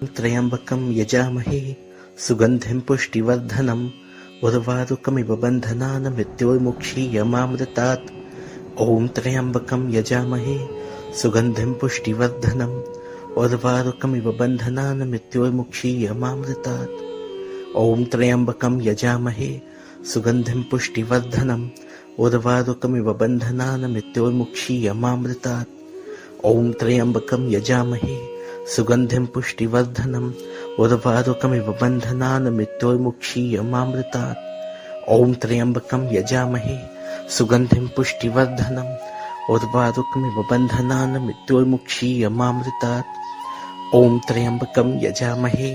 त्र्यम्बकं यजामहे सुगन्धिं पुष्टिवर्धनम् उर्वारुकमिव बन्धनान् मृत्योर्मुक्षीयमामृतात्। ॐ त्र्यम्बकं यजामहे सुगन्धिं पुष्टिवर्धनम् उर्वारुकमिव बन्धनान् मृत्योर्मुक्षीयमामृतात्। ॐ त्र्यम्बकं यजामहे सुगन्धिं पुष्टिवर्धनम् उर्वारुकमिव बन्धनान् मृत्योर्मुक्षीयमामृतात्। ॐ त्र्यम्बकं यजामहे सुगन्धिं पुष्टिवर्धनम् उर्वारुकमिव बन्धनान् मृत्योर्मुक्षीयमामृतात्। ॐ त्र्यम्बकं यजामहे सुगन्धिं पुष्टिवर्धनम् उर्वारुकमिव बन्धनान् मृत्योर्मुक्षीयमामृतात्। ॐ त्र्यम्बकं यजामहे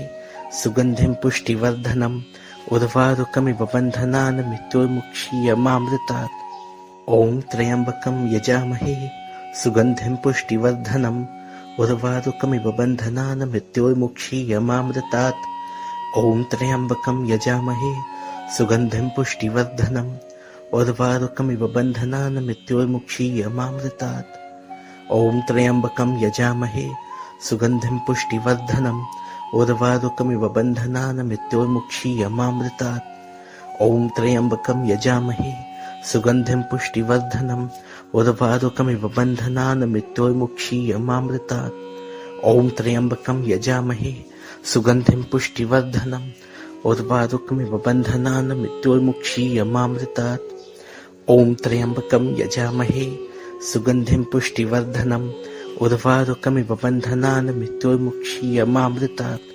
सुगन्धिं पुष्टिवर्धनम् उर्वारुकमिव बन्धनान् मृत्योर्मुक्षीयमामृतात्। ॐ त्र्यम्बकं यजामहे सुगन्धिं पुष्टिवर्धनम् उर्वारुकमिव बन्धनान् मृत्योर्मुक्षीयमामृतात्। ॐ त्र्यम्बकं यजामहे सुगन्धिं पुष्टिवर्धनम् उर्वारुकमिव बन्धनान् मृत्योर्मुक्षीयमामृतात्। ॐ त्र्यम्बकं यजामहे सुगन्धिं पुष्टिवर्धनम् उर्वारुकमिव बन्धनान् मृत्योर्मुक्षीयमामृतात्। ॐ त्र्यम्बकं यजामहे सुगन्धिं पुष्टिवर्धनम् उर्वारुकमिव बन्धनान् मृत्योर्मुक्षीयमामृतात्। ॐ त्र्यम्बकं यजामहे सुगन्धिं पुष्टिवर्धनम् उर्वारुकमिव बन्धनान् मृत्योर्मुक्षीयमामृतात्। ॐ त्र्यम्बकं यजामहे सुगन्धिं पुष्टिवर्धनम् उर्वारुकमिव बन्धनान् मृत्योर्मुक्षीयमामृतात्।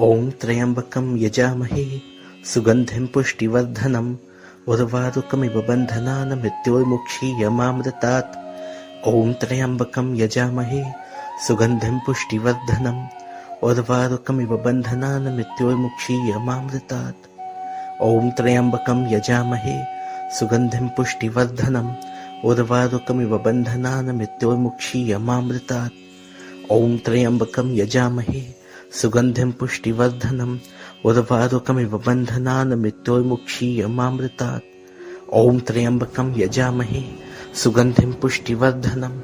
ॐ त्र्यम्बकं यजामहे सुगन्धिं पुष्टिवर्धनम् उर्वारुकमिव बन्धनान् मृत्योर्मुक्षीयमामृतात्। ॐ त्र्यम्बकं यजामहे सुगन्धिं पुष्टिवर्धनम् उर्वारुकमिव बन्धनान् मृत्योर्मुक्षीयमामृतात्। ॐ त्र्यम्बकं यजामहे सुगन्धिं पुष्टिवर्धनम् उर्वारुकमिव बन्धनान् मृत्योर्मुक्षीयमामृतात्। ॐ त्र्यम्बकं यजामहे सुगन्धिं पुष्टिवर्धनम् उर्वारुकमिव बन्धनान् मृत्योर्मुक्षीयमामृतात्। ॐ त्र्यम्बकं यजामहे सुगन्धिं पुष्टिवर्धनम्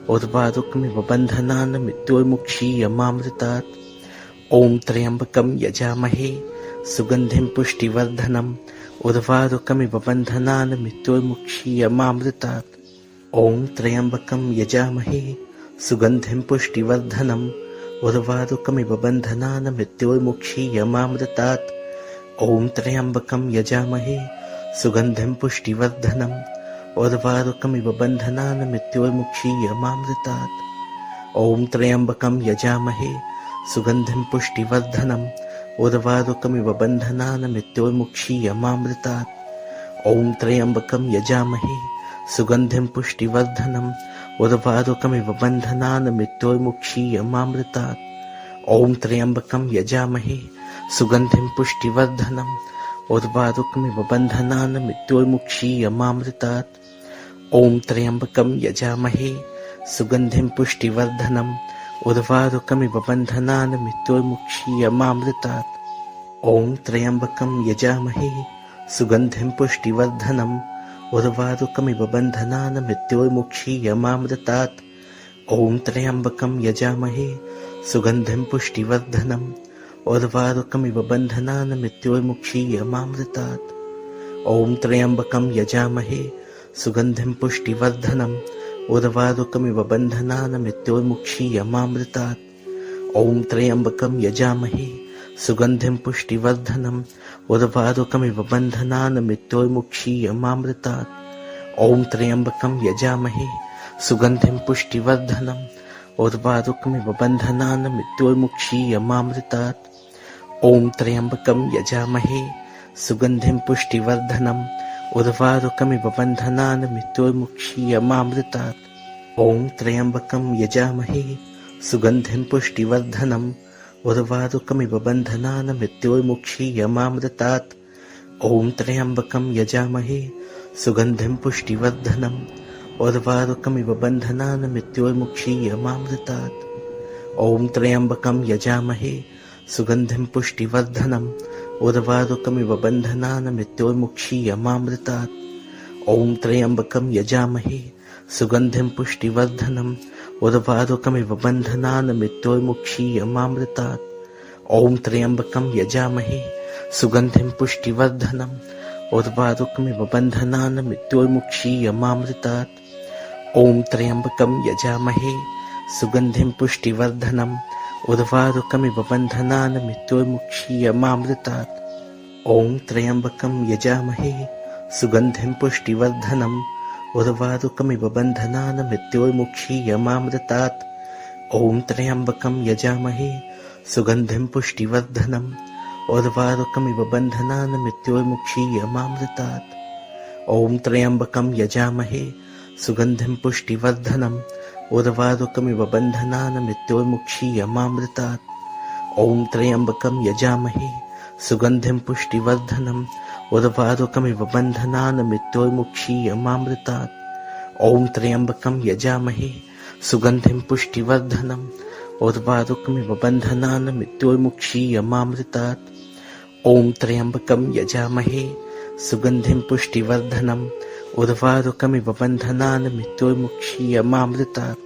उर्वारुकमिव बन्धनान् मृत्योर्मुक्षीयमामृतात्। ॐ त्र्यम्बकं यजामहे सुगन्धिं पुष्टिवर्धनम् उर्वारुकमिव बन्धनान् मृत्योर्मुक्षीयमामृतात्। ॐ त्र्यम्बकं यजामहे सुगन्धिं पुष्टिवर्धनम् उर्वारुकमिव बन्धनान् मृत्योर्मुक्षीयमामृतात्। ॐ त्र्यम्बकं यजामहे सुगन्धिं पुष्टिवर्धनम् उर्वारुकमिव बन्धनान् मृत्योर्मुक्षीयमामृतात्। ॐ त्र्यम्बकं यजामहे सुगन्धिं पुष्टिवर्धनम् उर्वारुकमिव बन्धनान् मृत्योर्मुक्षीयमामृतात्। ॐ त्र्यम्बकं यजामहे सुगन्धिं पुष्टिवर्धनम् उर्वारुकमिव बन्धनान् मृत्योर्मुक्षीयमामृतात्। ॐ त्र्यम्बकं यजामहे सुगन्धिं पुष्टिवर्धनम् उर्वारुकमिव बन्धनान् मृत्योर्मुक्षीयमामृतात्। ॐ त्र्यम्बकं यजामहे सुगन्धिं पुष्टिवर्धनम् उर्वारुकमिव बन्धनान् मृत्योर्मुक्षीयमामृतात्। ॐ त्र्यम्बकं यजामहे सुगन्धिं पुष्टिवर्धनम् उर्वारुकमिव बन्धनान् मृत्योर्मुक्षीयमामृतात्। ॐ त्र्यम्बकं यजामहे सुगन्धिं पुष्टिवर्धनम् उर्वारुकमिव बन्धनान् मृत्योर्मुक्षीयमामृतात्। ॐ त्र्यम्बकं यजामहे सुगन्धिं पुष्टिवर्धनम् उर्वारुकमिव बन्धनान् मृत्योर्मुक्षीयमामृतात्। ॐ त्र्यम्बकं यजामहे सुगन्धिं पुष्टिवर्धनम् उर्वारुकमिव बन्धनान् मृत्योर्मुक्षीयमामृतात्। ॐ त्र्यम्बकं यजामहे सुगन्धिं पुष्टिवर्धनम् उर्वारुकमिव बन्धनान् मृत्योर्मुक्षीयमामृतात्। ॐ त्र्यम्बकं यजामहे सुगन्धिं पुष्टिवर्धनम् उर्वारुकमिव बन्धनान् मृत्योर्मुक्षीयमामृतात्। ॐ त्र्यम्बकं यजामहे सुगन्धिं पुष्टिवर्धनम् उर्वारुकमिव बन्धनान् मृत्योर्मुक्षीयमामृतात्। ॐ त्र्यम्बकं यजामहे सुगन्धिं पुष्टिवर्धनम् उर्वारुकमिव बन्धनान् मृत्योर्मुक्षीयमामृतात्। ॐ त्र्यम्बकं यजामहे सुगन्धिं पुष्टिवर्धनम् उर्वारुकमिव बन्धनान् मृत्योर्मुक्षीयमामृतात्। ॐ त्र्यम्बकं यजामहे सुगन्धिं पुष्टिवर्धनम् उर्वारुकमिव बन्धनान् मृत्योर्मुक्षीयमामृतात्। ॐ त्र्यम्बकं यजामहे सुगन्धिं पुष्टिवर्धनम् उर्वारुकमिव बन्धनान् मृत्योर्मुक्षीयमामृतात्। ॐ त्र्यम्बकं यजामहे सुगन्धिं पुष्टिवर्धनम् उर्वारुकमिव बन्धनान् मृत्योर्मुक्षीयमामृतात्। ॐ त्र्यम्बकं यजामहे सुगन्धिं पुष्टिवर्धनम् उर्वारुकमिव बन्धनान् मृत्योर्मुक्षीयमामृतात्। ॐ त्र्यम्बकं यजामहे सुगन्धिं पुष्टिवर्धनम् उर्वारुकमिव बन्धनान् मृत्योर्मुक्षीयमामृतात्। ॐ त्र्यम्बकं यजामहे सुगन्धिं पुष्टिवर्धनम् उर्वारुकमिव बन्धनान् मृत्योर्मुक्षीयमामृतात्। ॐ त्र्यम्बकं यजामहे सुगन्धिं पुष्टिवर्धनम् उर्वारुकमिव बन्धनान् मृत्योर्मुक्षीयमामृतात्। ॐ त्र्यम्बकं यजामहे सुगन्धिं पुष्टिवर्धनम् उर्वारुकमिव बन्धनान् मृत्योर्मुक्षीयमामृतात्। ॐ त्र्यम्बकं यजामहे सुगन्धिं पुष्टिवर्धनम् उर्वारुकमिव बन्धनान् मृत्योर्मुक्षीयमामृतात्।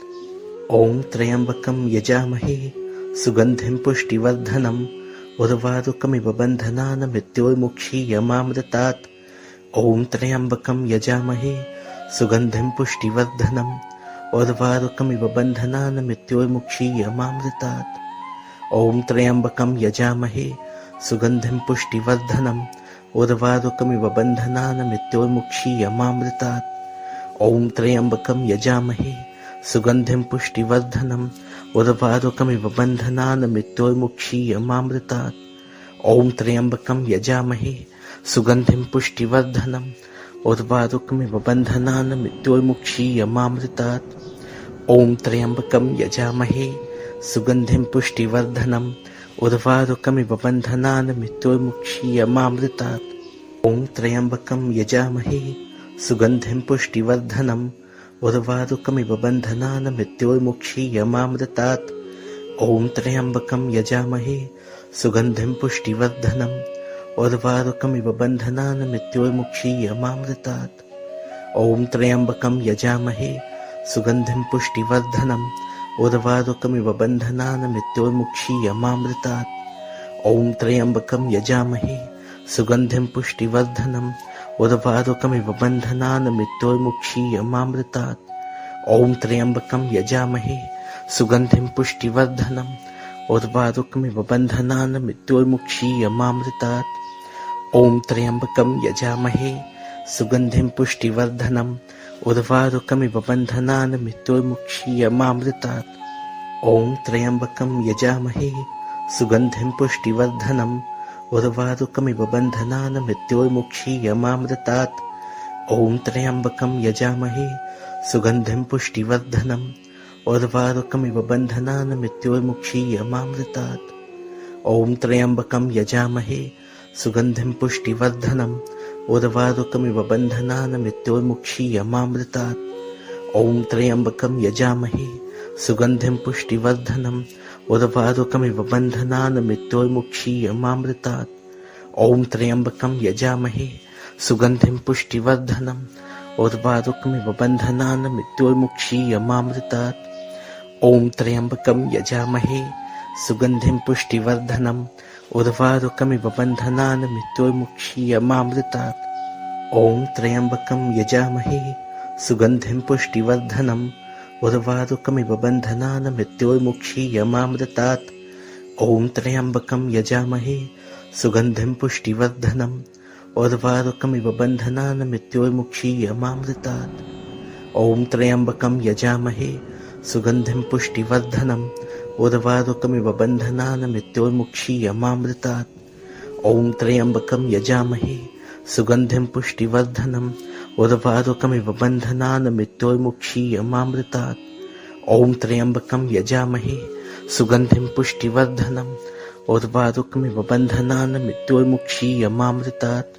ॐ त्र्यम्बकं यजामहे सुगन्धिं पुष्टिवर्धनम् उर्वारुकमिव बन्धनान् मृत्योर्मुक्षीयमामृतात्। ॐ त्र्यम्बकं यजामहे सुगन्धिं पुष्टिवर्धनम् उर्वारुकमिव बन्धनान् मृत्योर्मुक्षीयमामृतात्। ॐ त्र्यम्बकं यजामहे सुगन्धिं पुष्टिवर्धनम् उर्वारुकमिव बन्धनान् मृत्योर्मुक्षीयमामृतात्। ॐ त्र्यम्बकं यजामहे सुगन्धिं पुष्टिवर्धनम् उर्वारुकमिव बन्धनान् मृत्योर्मुक्षीयमामृतात्। ॐ त्र्यम्बकं यजामहे सुगन्धिं पुष्टिवर्धनम् उर्वारुकमिव बन्धनान् मृत्योर्मुक्षीयमामृतात्। ॐ त्र्यम्बकं यजामहे सुगन्धिं पुष्टिवर्धनम् उर्वारुकमिव बन्धनान् मृत्योर्मुक्षीयमामृतात्। ॐ त्र्यम्बकं यजामहे सुगन्धिं पुष्टिवर्धनम् उर्वारुकमिव बन्धनान् मृत्योर्मुक्षीयमामृतात्। ॐ त्र्यम्बकं यजामहे सुगन्धिं पुष्टिवर्धनम् उर्वारुकमिव बन्धनान् मृत्योर्मुक्षीयमामृतात्। ॐ त्र्यम्बकं यजामहे सुगन्धिं पुष्टिवर्धनम् उर्वारुकमिव बन्धनान् मृत्योर्मुक्षीयमामृतात्। ॐ त्र्यम्बकं यजामहे सुगन्धिं पुष्टिवर्धनम् उर्वारुकमिव बन्धनान् मृत्योर्मुक्षीयमामृतात्। ॐ त्र्यम्बकं यजामहे सुगन्धिं पुष्टिवर्धनम् उर्वारुकमिव बन्धनान् मृत्योर्मुक्षीयमामृतात्। ॐ त्र्यम्बकं यजामहे सुगन्धिं पुष्टिवर्धनम् उर्वारुकमिव बन्धनान् मृत्योर्मुक्षीयमामृतात्। ॐ त्र्यम्बकं यजामहे सुगन्धिं पुष्टिवर्धनम् उर्वारुकमिव बन्धनान् मृत्योर्मुक्षीयमामृतात्। ॐ त्र्यम्बकं यजामहे सुगन्धिं पुष्टिवर्धनम् उर्वारुकमिव बन्धनान् मृत्योर्मुक्षीयमामृतात्। ॐ त्र्यम्बकं यजामहे सुगन्धिं पुष्टिवर्धनम् उर्वारुकमिव बन्धनान् मृत्योर्मुक्षीयमामृतात्। ॐ त्र्यम्बकं यजामहे सुगन्धिं पुष्टिवर्धनम् उर्वारुकमिव बन्धनान् मृत्योर्मुक्षीयमामृतात्। ॐ त्र्यम्बकं यजामहे सुगन्धिं पुष्टिवर्धनम् उर्वारुकमिव बन्धनान् मृत्योर्मुक्षीयमामृतात्। ॐ त्र्यम्बकं यजामहे सुगन्धिं पुष्टिवर्धनम् उर्वारुकमिव बन्धनान् मृत्योर्मुक्षीयमामृतात्। ॐ त्र्यम्बकं यजामहे सुगन्धिं पुष्टिवर्धनम् उर्वारुकमिव बन्धनान् मृत्योर्मुक्षीयमामृतात्। ॐ त्र्यम्बकं यजामहे सुगन्धिं पुष्टिवर्धनम् उर्वारुकमिव बन्धनान् मृत्योर्मुक्षीयमामृतात्। ॐ त्र्यम्बकं यजामहे सुगन्धिं पुष्टिवर्धनम् उर्वारुकमिव बन्धनान् मृत्योर्मुक्षीयमामृतात्। ॐ त्र्यम्बकं यजामहे सुगन्धिं पुष्टिवर्धनम् उर्वारुकमिव बन्धनान् मृत्योर्मुक्षीयमामृतात्। ॐ त्र्यम्बकं यजामहे सुगन्धिं पुष्टिवर्धनम् उर्वारुकमिव बन्धनान् मृत्योर्मुक्षीयमामृतात्।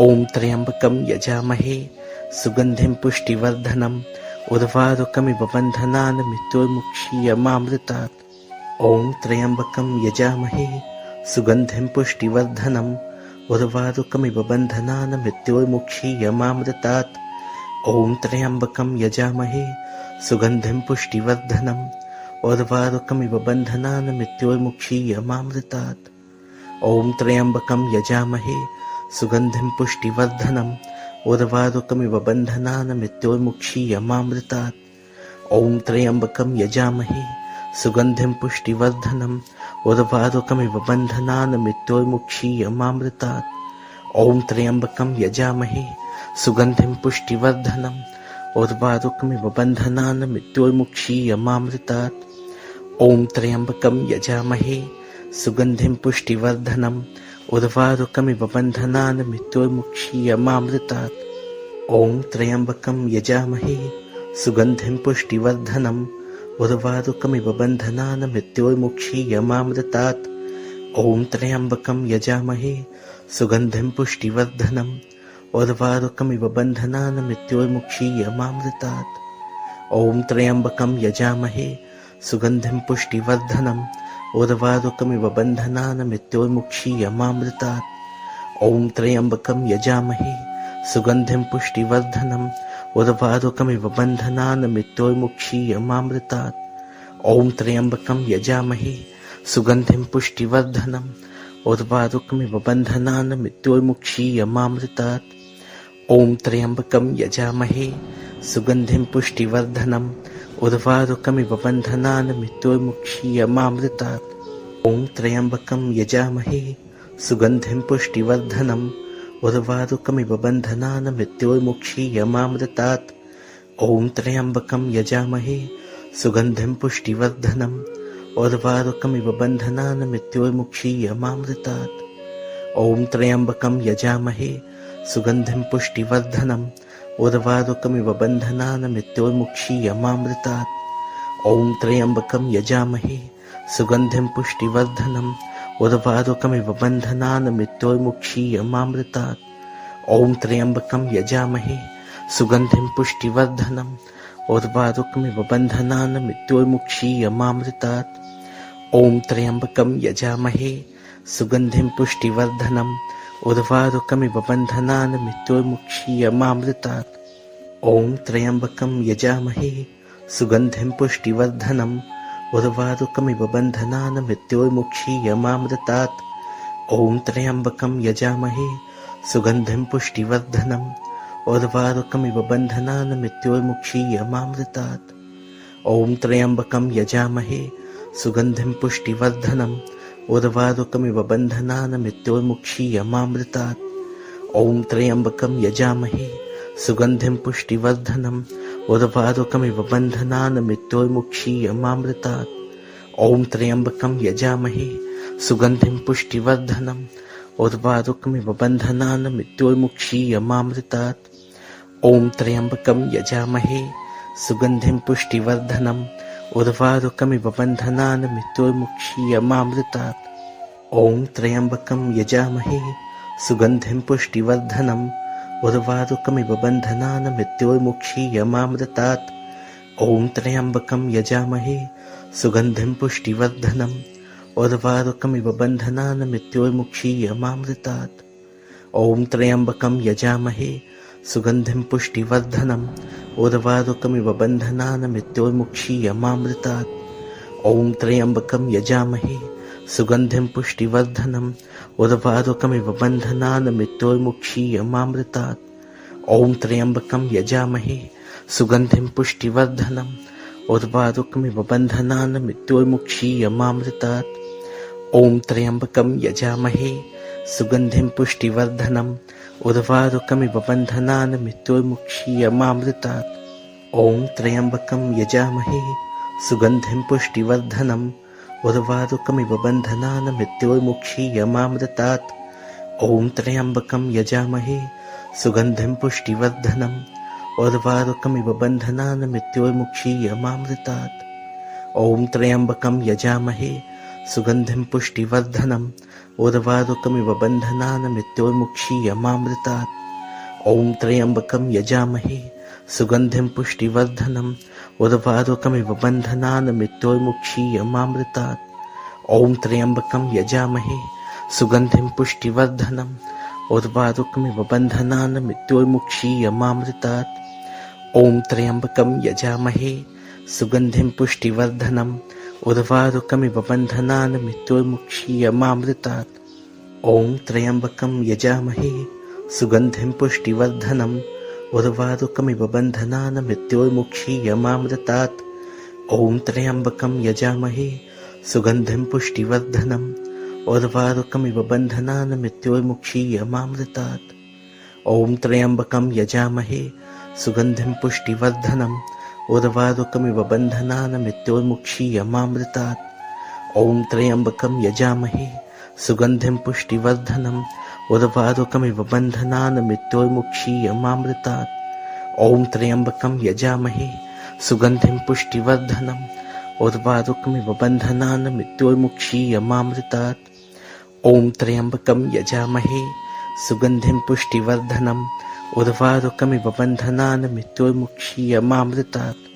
ॐ त्र्यम्बकं यजामहे सुगन्धिं पुष्टिवर्धनम् उर्वारुकमिव बन्धनान् मृत्योर्मुक्षीयमामृतात्। ॐ त्र्यम्बकं यजामहे सुगन्धिं पुष्टिवर्धनम् उर्वारुकमिव बन्धनान् मृत्योर्मुक्षीयमामृतात्। ॐ त्र्यम्बकं यजामहे सुगन्धिं पुष्टिवर्धनम् उर्वारुकमिव बन्धनान् मृत्योर्मुक्षीयमामृतात्। ॐ त्र्यम्बकं यजामहे सुगन्धिं पुष्टिवर्धनम् उर्वारुकमिव बन्धनान् मृत्योर्मुक्षीयमामृतात्। ॐ त्र्यम्बकं यजामहे सुगन्धिं पुष्टिवर्धनम् उर्वारुकमिव बन्धनान् मृत्योर्मुक्षीयमामृतात्। ॐ त्र्यम्बकं यजामहे सुगन्धिं पुष्टिवर्धनम् उर्वारुकमिव बन्धनान् मृत्योर्मुक्षीयमामृतात्। ॐ त्र्यम्बकं यजामहे सुगन्धिं पुष्टिवर्धनम् उर्वारुकमिव बन्धनान् मृत्योर्मुक्षीयमामृतात्। ॐ त्र्यम्बकं यजामहे सुगन्धिं पुष्टिवर्धनम् उर्वारुकमिव बन्धनान् मृत्योर्मुक्षीयमामृतात्। ॐ त्र्यम्बकं यजामहे सुगन्धिं पुष्टिवर्धनम् उर्वारुकमिव बन्धनान् मृत्योर्मुक्षीयमामृतात्। ॐ त्र्यम्बकं यजामहे सुगन्धिं पुष्टिवर्धनम् उर्वारुकमिव बन्धनान् मृत्योर्मुक्षीयमामृतात्। ॐ त्र्यम्बकं यजामहे सुगन्धिं पुष्टिवर्धनम् उर्वारुकमिव बन्धनान् मृत्योर्मुक्षीयमामृतात्। ॐ त्र्यम्बकं यजामहे सुगन्धिं पुष्टिवर्धनम् उर्वारुकमिव बन्धनान् मृत्योर्मुक्षीयमामृतात्। ॐ त्र्यम्बकं यजामहे सुगन्धिं पुष्टिवर्धनम् उर्वारुकमिव बन्धनान् मृत्योर्मुक्षीयमामृतात्। ॐ त्र्यम्बकं यजामहे सुगन्धिं पुष्टिवर्धनम् उर्वारुकमिव बन्धनान् मृत्योर्मुक्षीयमामृतात्। ॐ त्र्यम्बकं यजामहे सुगन्धिं पुष्टिवर्धनम् उर्वारुकमिव बन्धनान् मृत्योर्मुक्षीयमामृतात्। ॐ त्र्यम्बकं यजामहे सुगन्धिं पुष्टिवर्धनम् उर्वारुकमिव बन्धनान् मृत्योर्मुक्षीयमामृतात्। ॐ त्र्यम्बकं यजामहे सुगन्धिं पुष्टिवर्धनम् उर्वारुकमिव बन्धनान् मृत्योर्मुक्षीयमामृतात्। ॐ त्र्यम्बकं यजामहे सुगन्धिं पुष्टिवर्धनम् उर्वारुकमिव बन्धनान् मृत्योर्मुक्षीयमामृतात्। ॐ त्र्यम्बकं यजामहे सुगन्धिं पुष्टिवर्धनम् उर्वारुकमिव बन्धनान् मृत्योर्मुक्षीयमामृतात्। ॐ त्र्यम्बकं यजामहे सुगन्धिं पुष्टिवर्धनम् उर्वारुकमिव बन्धनान् मृत्योर्मुक्षीयमामृतात्। ॐ त्र्यम्बकं यजामहे सुगन्धिं पुष्टिवर्धनम् उर्वारुकमिव बन्धनान् मृत्योर्मुक्षीयमामृतात्। ॐ त्र्यम्बकं यजामहे सुगन्धिं पुष्टिवर्धनम् उर्वारुकमिव बन्धनान् मृत्योर्मुक्षीयमामृतात्। ॐ त्र्यम्बकं यजामहे सुगन्धिं पुष्टिवर्धनम् उर्वारुकमिव बन्धनान् मृत्योर्मुक्षीयमामृतात्। ॐ त्र्यम्बकं यजामहे सुगन्धिं पुष्टिवर्धनम् उर्वारुकमिव बन्धनान् मृत्योर्मुक्षीयमामृतात्। ॐ त्र्यम्बकं यजामहे सुगन्धिं पुष्टिवर्धनम् उर्वारुकमिव बन्धनान् मृत्योर्मुक्षीयमामृतात्। ॐ त्र्यम्बकं यजामहे सुगन्धिं पुष्टिवर्धनम् उर्वारुकमिव बन्धनान् मृत्योर्मुक्षीयमामृतात्। ॐ त्र्यम्बकं यजामहे सुगन्धिं पुष्टिवर्धनम् उर्वारुकमिव बन्धनान् मृत्योर्मुक्षीयमामृतात्। ॐ त्र्यम्बकं यजामहे सुगन्धिं पुष्टिवर्धनम् उर्वारुकमिव बन्धनान् मृत्योर्मुक्षीयमामृतात्। ॐ त्र्यम्बकं यजामहे सुगन्धिं पुष्टिवर्धनम् उर्वारुकमिव बन्धनान् मृत्योर्मुक्षीयमामृतात्। ॐ त्र्यम्बकं यजामहे सुगन्धिं पुष्टिवर्धनम् उर्वारुकमिव बन्धनान् मृत्योर्मुक्षीयमामृतात्। ॐ त्र्यम्बकं यजामहे सुगन्धिं पुष्टिवर्धनम् उर्वारुकमिव बन्धनान् मृत्योर्मुक्षीयमामृतात्। ॐ त्र्यम्बकं यजामहे सुगन्धिं पुष्टिवर्धनम् उर्वारुकमिव बन्धनान् मृत्योर्मुक्षीयमामृतात्। ॐ त्र्यम्बकं यजामहे सुगन्धिं पुष्टिवर्धनम् उर्वारुकमिव बन्धनान् मृत्योर्मुक्षीयमामृतात्। ॐ त्र्यम्बकं यजामहे सुगन्धिं पुष्टिवर्धनम् उर्वारुकमिव बन्धनान् मृत्योर्मुक्षीयमामृतात्। ॐ त्र्यम्बकं यजामहे सुगन्धिं पुष्टिवर्धनम् उर्वारुकमिव बन्धनान् मृत्योर्मुक्षीयमामृतात्। ॐ त्र्यम्बकं यजामहे सुगन्धिं पुष्टिवर्धनम् उर्वारुकमिव बन्धनान् मृत्योर्मुक्षीयमामृतात्। ॐ त्र्यम्बकं यजामहे सुगन्धिं पुष्टिवर्धनम् उर्वारुकमिव बन्धनान् मृत्योर्मुक्षीयमामृतात्। ॐ त्र्यम्बकं यजामहे सुगन्धिं पुष्टिवर्धनम् उर्वारुकमिव बन्धनान् मृत्योर्मुक्षीयमामृतात्। ॐ त्र्यम्बकं यजामहे सुगन्धिं पुष्टिवर्धनम् उर्वारुकमिव बन्धनान् मृत्योर्मुक्षीयमामृतात्। ॐ त्र्यम्बकं यजामहे सुगन्धिं पुष्टिवर्धनम् उर्वारुकमिव बन्धनान् मृत्योर्मुक्षीयमामृतात्। ॐ त्र्यम्बकं यजामहे सुगन्धिं पुष्टिवर्धनम् उर्वारुकमिव बन्धनान् मृत्योर्मुक्षीयमामृतात्। ॐ त्र्यम्बकं यजामहे सुगन्धिं पुष्टिवर्धनम् उर्वारुकमिव बन्धनान् मृत्योर्मुक्षीयमामृतात्। ॐ त्र्यम्बकं यजामहे सुगन्धिं पुष्टिवर्धनम् उर्वारुकमिव बन्धनान् मृत्योर्मुक्षीयमामृतात्।